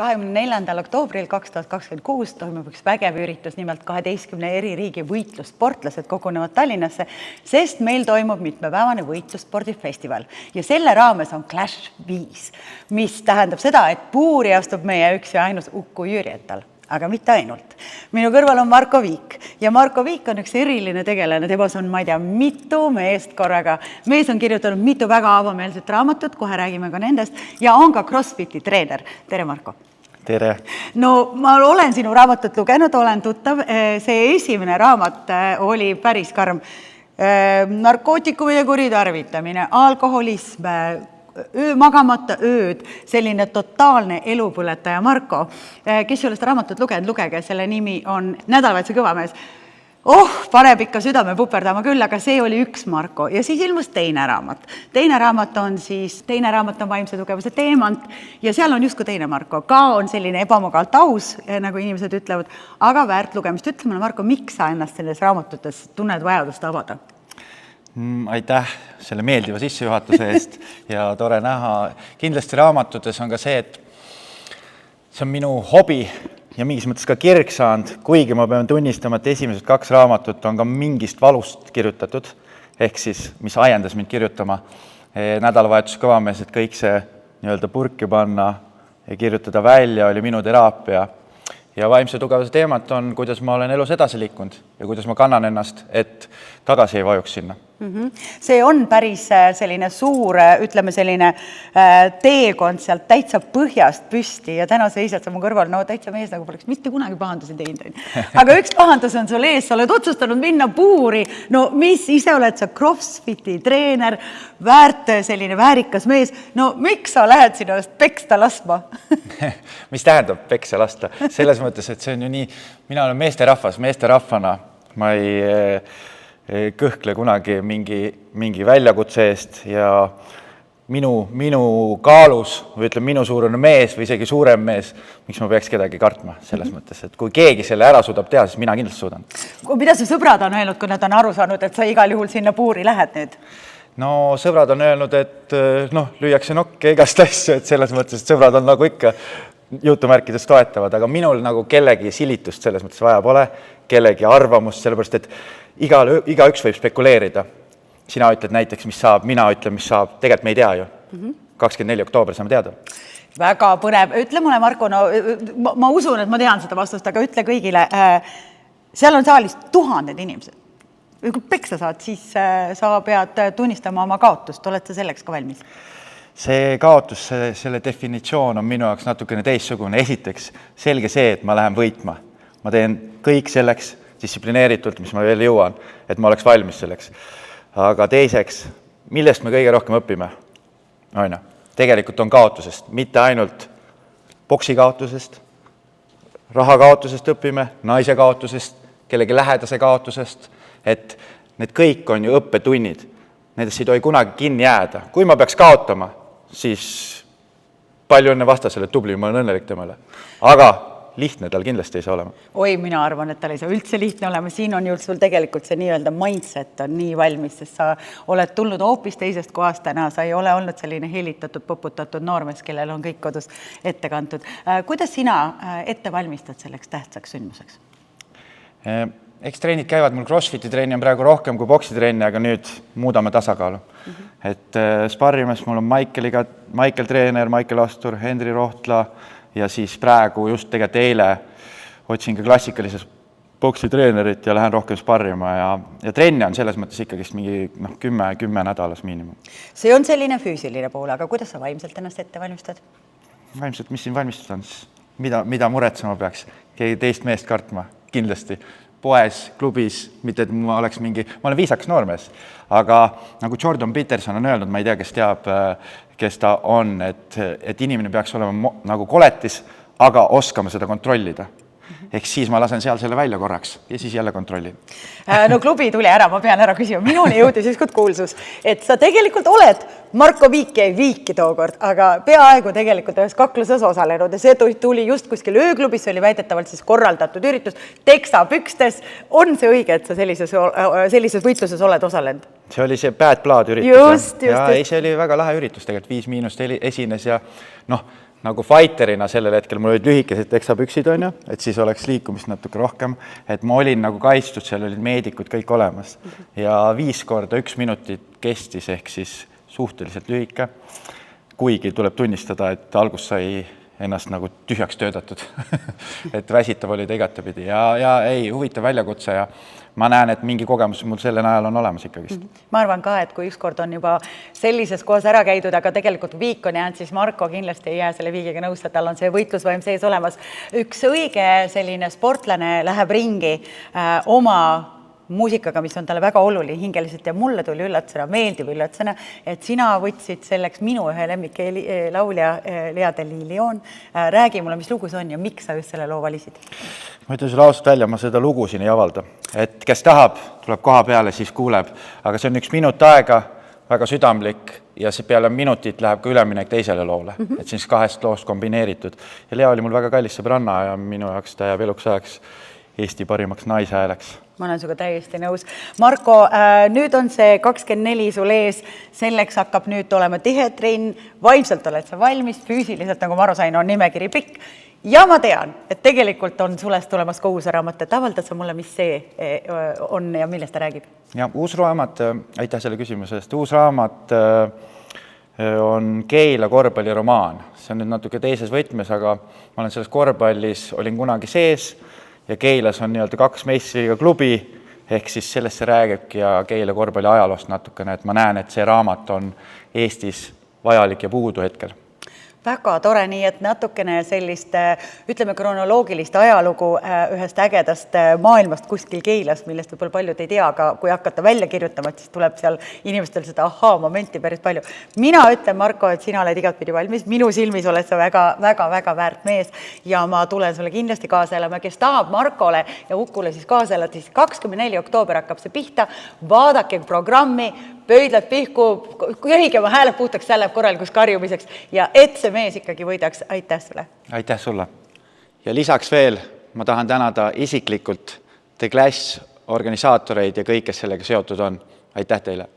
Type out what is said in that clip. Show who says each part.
Speaker 1: 24. oktoobril 2026 toimub üks vägev üritus, nimelt 12 eri riigi võitlussportlased kogunevad Tallinnasse, sest meil toimub mitmepäevane võitlusspordifestival. Ja selle raames on Clash 5, mis tähendab seda, et puuri astub meie üks ja ainus Uku Jürjental. Aga mitte ainult. Minu kõrval on Marko Viik ja Marko Viik on üks eriline tegelane. Temas on, ma ei tea, mitu meest korraga. Mees on kirjutanud mitu väga avameelset raamatut, kohe räägime ka nendest, ja on ka CrossFiti treener. Tere, Marko!
Speaker 2: Tere!
Speaker 1: No, ma olen sinu raamatut lugenud, olen tuttav. See esimene raamat oli päris karm. Narkootikumide kuritarvitamine, alkoholism, magamata ööd, selline totaalne elupõletaja Marko. Kes ei ole seda raamatut lugenud, lugege, selle nimi on Nädalavahetuse kõvamees. Paneb ikka südame puperdama küll, aga see oli üks Marko. Ja siis ilmus teine raamat. Teine raamat on vaimse tugevuse teemant ja seal on justkui teine Marko. Ka on selline ebamugavalt aus, nagu inimesed ütlevad, aga väärt lugemist. Ütle mulle, Marko, miks sa ennast selles raamatutes tunned vajadust avada?
Speaker 2: Aitäh selle meeldiva sissejuhatuse eest ja tore näha. Kindlasti raamatutes on ka see, et see on minu hobi ja mingis mõttes ka kirg saanud, kuigi ma pean tunnistama, et esimesed 2 raamatut on ka mingist valust kirjutatud, ehk siis, mis ajendas mind kirjutama Nädalavahetuse kõvamees, et kõik see nii-öelda purki panna ja kirjutada välja oli minu teraapia. Ja vaimse tugevuse teemat on, kuidas ma olen elus edasi liikunud ja kuidas ma kannan ennast, et tagasi ei vajuks sinna.
Speaker 1: See on päris selline suur, ütleme selline teekond sealt täitsa põhjast püsti ja täna seisad sa mu kõrval, no täitsa mees nagu poleks mitte kunagi pahandusi teinud. Aga üks pahandus on sul ees, sa oled otsustanud minna puuri, no mis ise oled sa CrossFiti treener, väärt selline väärikas mees, no miks sa lähed sinust peksta laskma?
Speaker 2: Mis tähendab peksa lasta? Selles mõttes, et see on ju nii, mina olen meesterahvana, ma ei kõhkle kunagi mingi väljakutse eest ja minu kaalus või ütleme minu suurune mees või isegi suurem mees, miks ma peaks kedagi kartma selles mõttes, et kui keegi selle ära suudab teha, siis mina kindlasti suudan.
Speaker 1: Mida su sõbrad on öelnud, kui nad on aru saanud, et sa igal juhul sinna puuri lähed nüüd?
Speaker 2: No sõbrad on öelnud, et lüüakse nokke igast asju, et selles mõttes, et sõbrad on nagu ikka jutumärkides toetavad, aga minul nagu kellegi silitust selles mõttes vaja pole, kellegi arvamust, sellepärast, et igaüks võib spekuleerida. Sina ütled näiteks, mis saab, mina ütlen, mis saab. Tegelikult me ei tea ju. 24. oktoober saame teada.
Speaker 1: Väga põnev. Ütle mulle, Marko, no, ma usun, et ma tean seda vastust, aga ütle kõigile. Seal on saalis tuhanded inimesed. Kui peksa saad, siis sa pead tunnistama oma kaotust. Oled sa selleks ka valmis?
Speaker 2: See kaotus, selle definitsioon on minu jaoks natukene teissugune. Esiteks, selge see, et ma lähen võitma. Ma teen kõik selleks distsiplineeritult, mis ma veel jõuan, et ma oleks valmis selleks. Aga teiseks, millest me kõige rohkem õpime? Tegelikult on kaotusest, mitte ainult boksi kaotusest, raha kaotusest õpime, naise kaotusest, kellegi lähedase kaotusest, et need kõik on ju õppetunnid. Nendest ei tohi kunagi kinni jääda. Kui ma peaks kaotama, siis palju õnne vastasele, tubli, ma olen õnnelik temale. Aga lihtne tal kindlasti ei saa olema.
Speaker 1: Oi, mina arvan, et tal ei saa üldse lihtne olema. Siin on ju sul tegelikult see nii-öelda mindset on nii valmis, sest sa oled tulnud hoopis teisest kohast täna. Sa ei ole olnud selline helitatud, poputatud noormees, kellel on kõik kodus ette kantud. Kuidas sina ette valmistad selleks tähtsaks sündmuseks?
Speaker 2: Eks treenid käivad, mul CrossFiti treeni on praegu rohkem kui boksi treeni, aga nüüd muudame tasakaalu. Et sparrimas mul on Maicel treener, Maicel Astur, Henri Rohtla ja siis praegu just tegelikult eile otsin ka klassikalises boksi treenerit ja lähen rohkem sparrima ja trenne on selles mõttes ikkagist mingi 10 nädalas miinimum.
Speaker 1: See on selline füüsiline pool, aga kuidas sa vaimselt ennast ette valmistad?
Speaker 2: Vaimselt, mis siin valmistada on? Mida muretsema peaks? Keegi teist meest kartma? Kindlasti. Poes, klubis, mitte et ma olen viisakas noormees, aga nagu Jordan Peterson on öelnud, ma ei tea, kes teab, kes ta on, et inimene peaks olema nagu koletis, aga oskama seda kontrollida. Ehk siis ma lasen seal selle välja korraks ja siis jälle kontrollin.
Speaker 1: No klubi tuli ära, ma pean ära küsima. Minuni jõudis ükskord kuulsus, et sa tegelikult oled Marko Viik jäi viiki tookord, aga peaaegu tegelikult ühes kakluses osalenud ja see tuli just kuskil ööklubis, see oli väidetavalt siis korraldatud üritus, teksa pükstes. On see õige, et sa sellises võitluses oled osalenud?
Speaker 2: See oli see Bad Blood üritus.
Speaker 1: Just.
Speaker 2: Ja ei, see oli väga lahe üritus, tegelikult 5 esines ja nagu fighterina sellel hetkel, mul olid lühikesed teksapüksid, on ju, et siis oleks liikumist natuke rohkem, et ma olin nagu kaitstud, seal olid meedikud kõik olemas ja 5 korda 1 minutit kestis, ehk siis suhteliselt lühike, kuigi tuleb tunnistada, et algus sai ennast nagu tühjaks töödatud et väsitav oli ta igatepidi ja ei, huvitav väljakutse ja ma näen, et mingi kogemus mul selle najal on olemas ikkagist.
Speaker 1: Ma arvan ka, et kui ükskord on juba sellises kohas ära käidud, aga tegelikult viik on jäänud, siis Marko kindlasti ei jää selle viigiga nõusse, et tal on see võitlusvaim sees olemas. Üks õige selline sportlane läheb ringi oma muusikaga, mis on talle väga oluline hingeliselt ja mulle tuli üllatusena, meeldiv üllatusena, et sina võtsid selleks minu ühe lemmik laulja Lea Delilion. Räägi mulle, mis lugu see on ja miks sa just selle loo valisid?
Speaker 2: Ma ütlen sulle ausalt välja, ma seda lugu siin ei avalda. Et kes tahab, tuleb koha peale, siis kuuleb. Aga see on 1 minut aega, väga südamlik ja see peale minutit läheb ka üleminek teisele loole. Et siis 2 loost kombineeritud. Ja Lea oli mul väga kallis sõbranna ja minu jaoks ta jääb eluks ajaks Eesti parimaks naise hääleks.
Speaker 1: Ma olen sinuga täiesti nõus. Marko, nüüd on see 24 sul ees, selleks hakkab nüüd olema tihetrenn, vaimselt oled sa valmis, füüsiliselt, nagu ma aru sain, on nimekiri pikk. Ja ma tean, et tegelikult on sulest tulemas ka uus raamat, et avaldad sa mulle, mis see on ja millest ta räägib?
Speaker 2: Ja uus raamat, aitäh selle küsimuse eest, uus raamat on Keila korvpalliromaan. See on nüüd natuke teises võtmes, aga ma olen selles korvpallis, olin kunagi sees ja Keilas on nii-öelda 2 meistriga klubi, ehk siis sellest see räägibki ja Keila korvpalli ajaloost natukene, et ma näen, et see raamat on Eestis vajalik ja puudu hetkel.
Speaker 1: Väga tore, nii et natukene sellist, ütleme, kronoloogilist ajalugu ühest ägedast maailmast kuskil Keilas, millest võib-olla paljud ei tea, aga kui hakata välja kirjutama, siis tuleb seal inimestel seda momenti päris palju. Mina ütlen, Marko, et sina oled igatpidi valmis, minu silmis oled sa väga väärt mees ja ma tulen sulle kindlasti kaasa elama, kes tahab Markole ja Ukule siis kaasa elada, siis 24. oktoober hakkab see pihta, vaadake programmi, pöidlad pihku, köhige oma hääled puhtaks, seal läheb korralikus karjumiseks ja et see mees ikkagi võidaks. Aitäh sulle.
Speaker 2: Aitäh sulle. Ja lisaks veel, ma tahan tänada isiklikult The Clash organisaatoreid ja kõik, kes sellega seotud on. Aitäh teile.